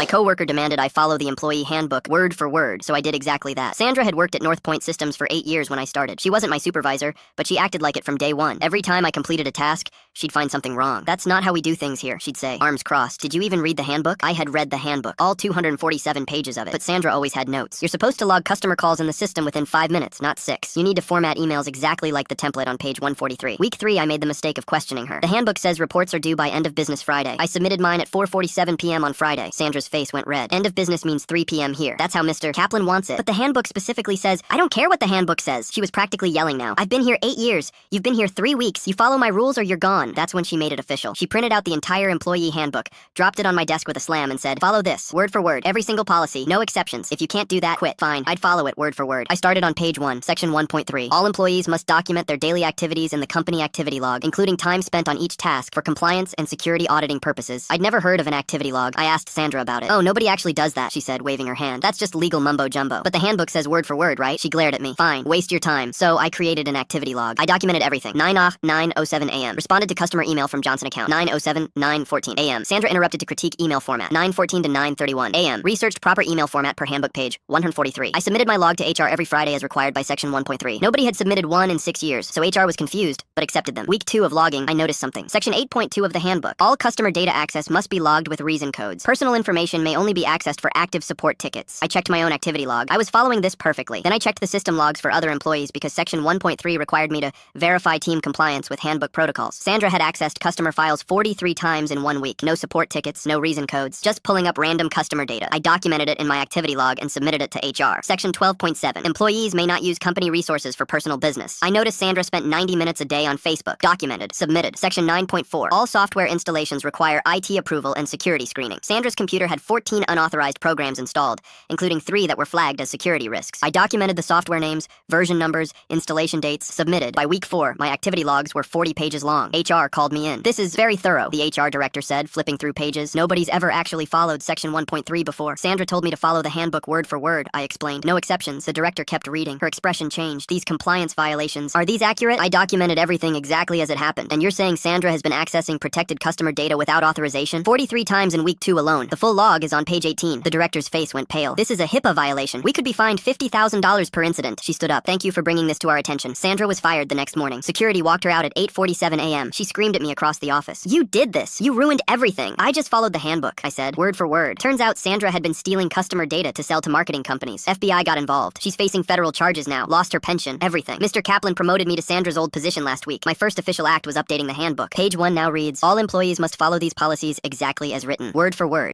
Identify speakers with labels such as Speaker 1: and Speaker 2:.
Speaker 1: My coworker demanded I follow the employee handbook word for word, so I did exactly that. Sandra had worked at North Point Systems for 8 years when I started. She wasn't my supervisor, but she acted like it from day one. Every time I completed a task, she'd find something wrong. "That's not how we do things here," she'd say, arms crossed. "Did you even read the handbook?" I had read the handbook, all 247 pages of it, but Sandra always had notes. "You're supposed to log customer calls in the system within 5 minutes, not 6. You need to format emails exactly like the template on page 143. Week 3, I made the mistake of questioning her. "The handbook says reports are due by end of business Friday." I submitted mine at 4:47 p.m. on Friday. Sandra's face went red. "End of business means 3 p.m. here. That's how Mr. Kaplan wants it." "But the handbook specifically says—" "I don't care what the handbook says." She was practically yelling now. "I've been here 8 years. You've been here 3 weeks. You follow my rules or you're gone." That's when she made it official. She printed out the entire employee handbook, dropped it on my desk with a slam, and said, "Follow this, word for word, every single policy, no exceptions. If you can't do that, quit." Fine, I'd follow it word for word. I started on page 1, section 1.3. All employees must document their daily activities in the company activity log, including time spent on each task for compliance and security auditing purposes. I'd never heard of an activity log. I asked Sandra about it. "Oh, nobody actually does that," she said, waving her hand. "That's just legal mumbo-jumbo." "But the handbook says word for word, right?" She glared at me. "Fine, waste your time." So I created an activity log. I documented everything. 9:07 a.m. Responded to customer email from Johnson account. 9:07, 9:14 a.m. Sandra interrupted to critique email format. 9:14 to 9:31 a.m. Researched proper email format per handbook page. 143. I submitted my log to HR every Friday as required by section 1.3. Nobody had submitted one in 6 years, so HR was confused, but accepted them. Week 2 of logging, I noticed something. Section 8.2 of the handbook. All customer data access must be logged with reason codes. Personal information may only be accessed for active support tickets. I checked my own activity log. I was following this perfectly. Then I checked the system logs for other employees because section 1.3 required me to verify team compliance with handbook protocols. Sandra had accessed customer files 43 times in 1 week. No support tickets, no reason codes, just pulling up random customer data. I documented it in my activity log and submitted it to HR. Section 12.7. Employees may not use company resources for personal business. I noticed Sandra spent 90 minutes a day on Facebook. Documented. Submitted. Section 9.4. All software installations require IT approval and security screening. Sandra's computer had 14 unauthorized programs installed, including 3 that were flagged as security risks. I documented the software names, version numbers, installation dates. Submitted. By week 4, my activity logs were 40 pages long. HR called me in. "This is very thorough," the HR director said, flipping through pages. "Nobody's ever actually followed section 1.3 before." "Sandra told me to follow the handbook word for word," I explained. "No exceptions." The director kept reading. Her expression changed. "These compliance violations, are these accurate?" I documented everything exactly as it happened. "And you're saying Sandra has been accessing protected customer data without authorization?" 43 times in week 2 alone. The full log is on page 18. The director's face went pale. "This is a HIPAA violation. We could be fined $50,000 per incident." She stood up. "Thank you for bringing this to our attention." Sandra was fired the next morning. Security walked her out at 8:47 a.m. She screamed at me across the office. "You did this. You ruined everything." "I just followed the handbook," I said, word for word. Turns out Sandra had been stealing customer data to sell to marketing companies. FBI got involved. She's facing federal charges now. Lost her pension. Everything. Mr. Kaplan promoted me to Sandra's old position last week. My first official act was updating the handbook. Page 1 now reads, "All employees must follow these policies exactly as written, word for word."